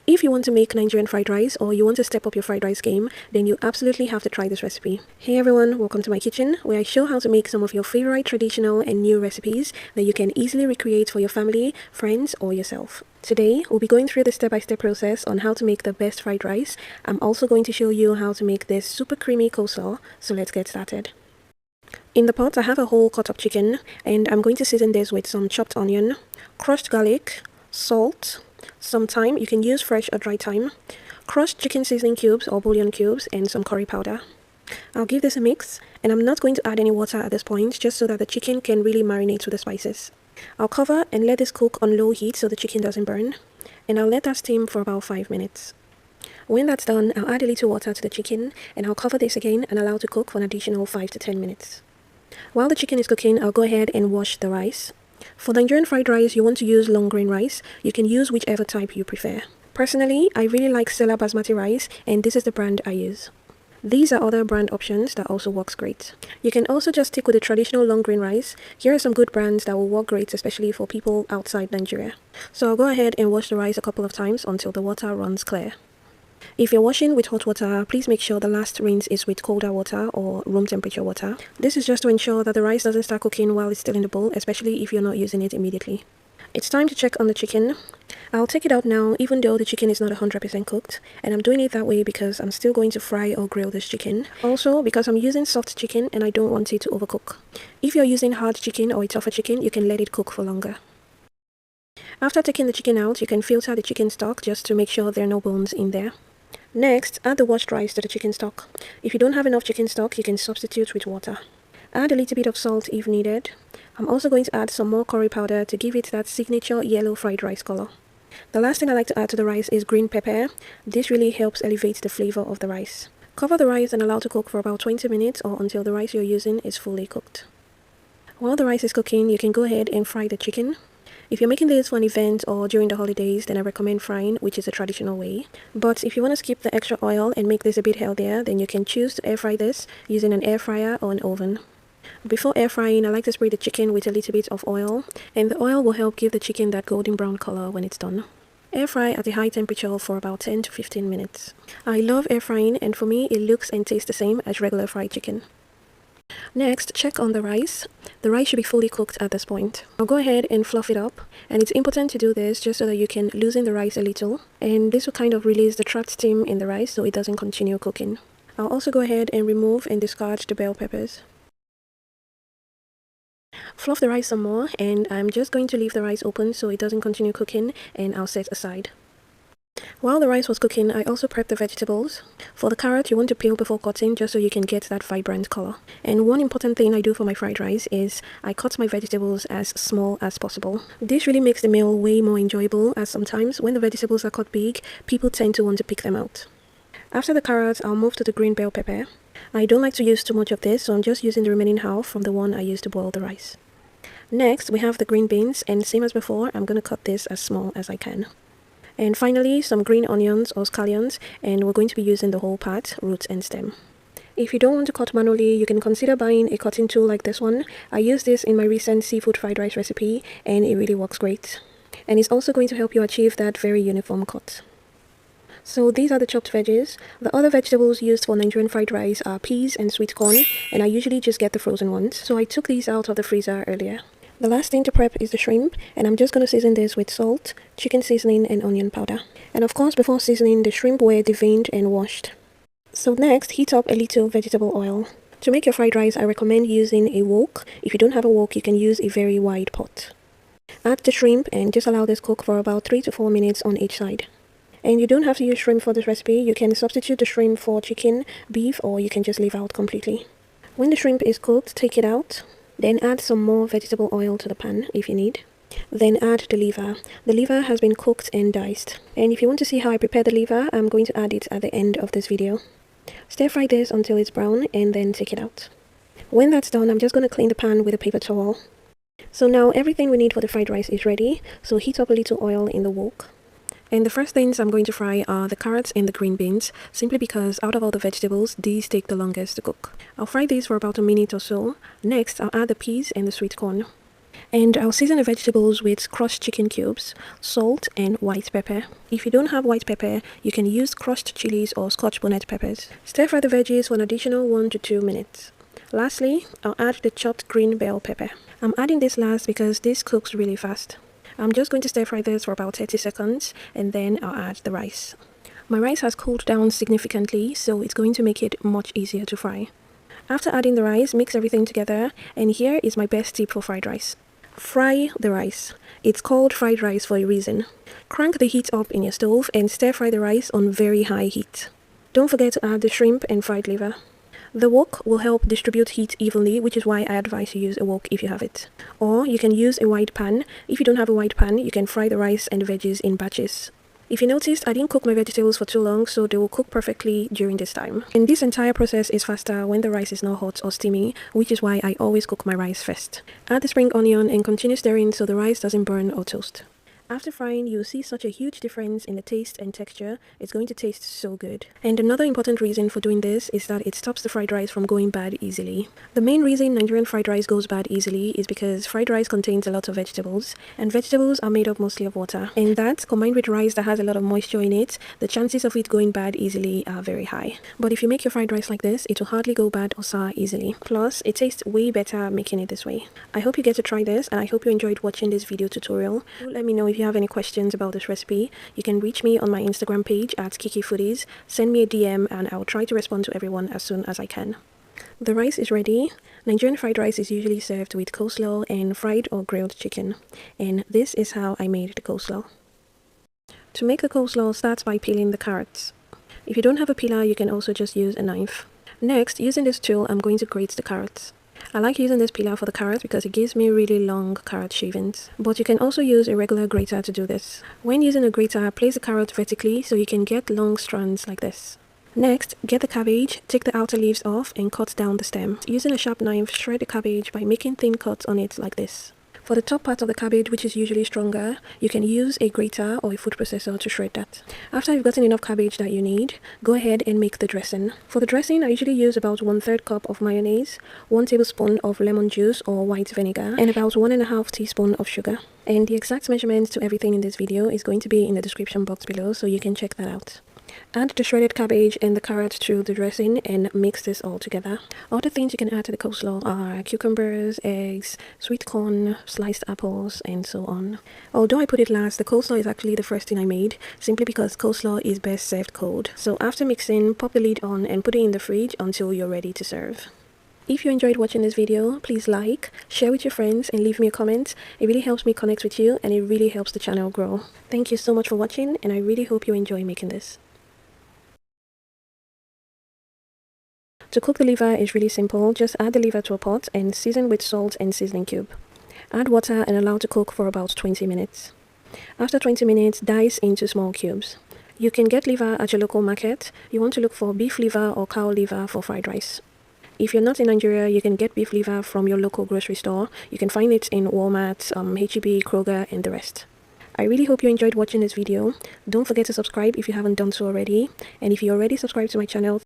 If you want to make Nigerian fried rice or you want to step up your fried rice game, then you absolutely have to try this recipe. Hey everyone, welcome to my kitchen, where I show how to make some of your favorite traditional and new recipes that you can easily recreate for your family, friends, or yourself. Today, we'll be going through the step-by-step process on how to make the best fried rice. I'm also going to show you how to make this super creamy coleslaw, so let's get started. In the pot, I have a whole cut up chicken, and I'm going to season this with some chopped onion, crushed garlic, salt, some thyme. You can use fresh or dry thyme, crushed chicken seasoning cubes or bouillon cubes, and some curry powder. I'll give this a mix, and I'm not going to add any water at this point, just so that the chicken can really marinate with the spices. I'll cover and let this cook on low heat so the chicken doesn't burn, and I'll let that steam for about 5 minutes. When that's done, I'll add a little water to the chicken, and I'll cover this again and allow it to cook for an additional 5 to 10 minutes. While the chicken is cooking, I'll go ahead and wash the rice. For Nigerian fried rice, you want to use long grain rice. You can use whichever type you prefer. Personally, I really like Sela basmati rice, and this is the brand I use. These are other brand options that also works great. You can also just stick with the traditional long grain rice. Here are some good brands that will work great, especially for people outside Nigeria. So I'll go ahead and wash the rice a couple of times until the water runs clear. If you're washing with hot water, please make sure the last rinse is with colder water or room temperature water. This is just to ensure that the rice doesn't start cooking while it's still in the bowl, especially if you're not using it immediately. It's time to check on the chicken. I'll take it out now, even though the chicken is not 100% cooked, and I'm doing it that way because I'm still going to fry or grill this chicken. Also, because I'm using soft chicken and I don't want it to overcook. If you're using hard chicken or a tougher chicken, you can let it cook for longer. After taking the chicken out, you can filter the chicken stock just to make sure there are no bones in there. Next, add the washed rice to the chicken stock. If you don't have enough chicken stock, you can substitute with water. Add a little bit of salt if needed. I'm also going to add some more curry powder to give it that signature yellow fried rice color. The last thing I like to add to the rice is green pepper. This really helps elevate the flavor of the rice. Cover the rice and allow to cook for about 20 minutes or until the rice you're using is fully cooked. While the rice is cooking, you can go ahead and fry the chicken. If you're making this for an event or during the holidays, then I recommend frying, which is a traditional way. But if you want to skip the extra oil and make this a bit healthier, then you can choose to air fry this using an air fryer or an oven. Before air frying, I like to spray the chicken with a little bit of oil, and the oil will help give the chicken that golden brown color when it's done. Air fry at a high temperature for about 10 to 15 minutes. I love air frying, and for me, it looks and tastes the same as regular fried chicken. Next, check on the rice. The rice should be fully cooked at this point. I'll go ahead and fluff it up, and it's important to do this just so that you can loosen the rice a little, and this will kind of release the trapped steam in the rice so it doesn't continue cooking. I'll also go ahead and remove and discard the bell peppers. Fluff the rice some more, and I'm just going to leave the rice open so it doesn't continue cooking, and I'll set aside. While the rice was cooking, I also prepped the vegetables. For the carrot, you want to peel before cutting just so you can get that vibrant color. And one important thing I do for my fried rice is I cut my vegetables as small as possible. This really makes the meal way more enjoyable, as sometimes when the vegetables are cut big, people tend to want to pick them out. After the carrot, I'll move to the green bell pepper. I don't like to use too much of this, so I'm just using the remaining half from the one I used to boil the rice. Next, we have the green beans, and same as before, I'm going to cut this as small as I can. And finally, some green onions or scallions, and we're going to be using the whole part, root and stem. If you don't want to cut manually, you can consider buying a cutting tool like this one. I used this in my recent seafood fried rice recipe, and it really works great. And it's also going to help you achieve that very uniform cut. So these are the chopped veggies. The other vegetables used for Nigerian fried rice are peas and sweet corn, and I usually just get the frozen ones. So I took these out of the freezer earlier. The last thing to prep is the shrimp, and I'm just going to season this with salt, chicken seasoning, and onion powder. And of course, before seasoning, the shrimp were deveined and washed. So next, heat up a little vegetable oil. To make your fried rice, I recommend using a wok. If you don't have a wok, you can use a very wide pot. Add the shrimp and just allow this cook for about 3 to 4 minutes on each side. And you don't have to use shrimp for this recipe. You can substitute the shrimp for chicken, beef, or you can just leave out completely. When the shrimp is cooked, take it out. Then add some more vegetable oil to the pan if you need. Then add the liver. The liver has been cooked and diced. And if you want to see how I prepare the liver, I'm going to add it at the end of this video. Stir fry this until it's brown and then take it out. When that's done, I'm just going to clean the pan with a paper towel. So now everything we need for the fried rice is ready. So heat up a little oil in the wok. And the first things I'm going to fry are the carrots and the green beans, simply because out of all the vegetables, these take the longest to cook. I'll fry these for about a minute or so. Next, I'll add the peas and the sweet corn. And I'll season the vegetables with crushed chicken cubes, salt, and white pepper. If you don't have white pepper, you can use crushed chilies or scotch bonnet peppers. Stir fry the veggies for an additional 1 to 2 minutes. Lastly, I'll add the chopped green bell pepper. I'm adding this last because this cooks really fast. I'm just going to stir fry this for about 30 seconds and then I'll add the rice. My rice has cooled down significantly, so it's going to make it much easier to fry. After adding the rice, mix everything together, and here is my best tip for fried rice. Fry the rice. It's called fried rice for a reason. Crank the heat up in your stove and stir fry the rice on very high heat. Don't forget to add the shrimp and fried liver. The wok will help distribute heat evenly, which is why I advise you use a wok if you have it. Or you can use a wide pan. If you don't have a wide pan, you can fry the rice and veggies in batches. If you noticed, I didn't cook my vegetables for too long, so they will cook perfectly during this time. And this entire process is faster when the rice is not hot or steamy, which is why I always cook my rice first. Add the spring onion and continue stirring so the rice doesn't burn or toast. After frying, you'll see such a huge difference in the taste and texture. It's going to taste so good. And another important reason for doing this is that it stops the fried rice from going bad easily. The main reason Nigerian fried rice goes bad easily is because fried rice contains a lot of vegetables, and vegetables are made up mostly of water. And that, combined with rice that has a lot of moisture in it, the chances of it going bad easily are very high. But if you make your fried rice like this, it will hardly go bad or sour easily. Plus, it tastes way better making it this way. I hope you get to try this, and I hope you enjoyed watching this video tutorial. Do let me know if you have any questions about this recipe. You can reach me on my Instagram page at Kiki Foodies. Send me a DM and I'll try to respond to everyone as soon as I can. The rice is ready. Nigerian fried rice is usually served with coleslaw and fried or grilled chicken. And this is how I made the coleslaw. To make the coleslaw, start by peeling the carrots. If you don't have a peeler, you can also just use a knife. Next, using this tool, I'm going to grate the carrots. I like using this peeler for the carrot because it gives me really long carrot shavings. But you can also use a regular grater to do this. When using a grater, place the carrot vertically so you can get long strands like this. Next, get the cabbage, take the outer leaves off and cut down the stem. Using a sharp knife, shred the cabbage by making thin cuts on it like this. For the top part of the cabbage, which is usually stronger, you can use a grater or a food processor to shred that. After you've gotten enough cabbage that you need, go ahead and make the dressing. For the dressing, I usually use about 1/3 cup of mayonnaise, 1 tablespoon of lemon juice or white vinegar, and about 1.5 teaspoons of sugar. And the exact measurements to everything in this video is going to be in the description box below, so you can check that out. Add the shredded cabbage and the carrot to the dressing and mix this all together. Other things you can add to the coleslaw are cucumbers, eggs, sweet corn, sliced apples, and so on. Although I put it last, the coleslaw is actually the first thing I made, simply because coleslaw is best served cold. So after mixing, pop the lid on and put it in the fridge until you're ready to serve. If you enjoyed watching this video, please like, share with your friends, and leave me a comment. It really helps me connect with you and it really helps the channel grow. Thank you so much for watching, and I really hope you enjoy making this. To cook the liver is really simple. Just add the liver to a pot and season with salt and seasoning cube. Add water and allow to cook for about 20 minutes. After 20 minutes, dice into small cubes. You can get liver at your local market. You want to look for beef liver or cow liver for fried rice. If you're not in Nigeria, you can get beef liver from your local grocery store. You can find it in Walmart, H-E-B, Kroger, and the rest. I really hope you enjoyed watching this video. Don't forget to subscribe if you haven't done so already. And if you already subscribed to my channel,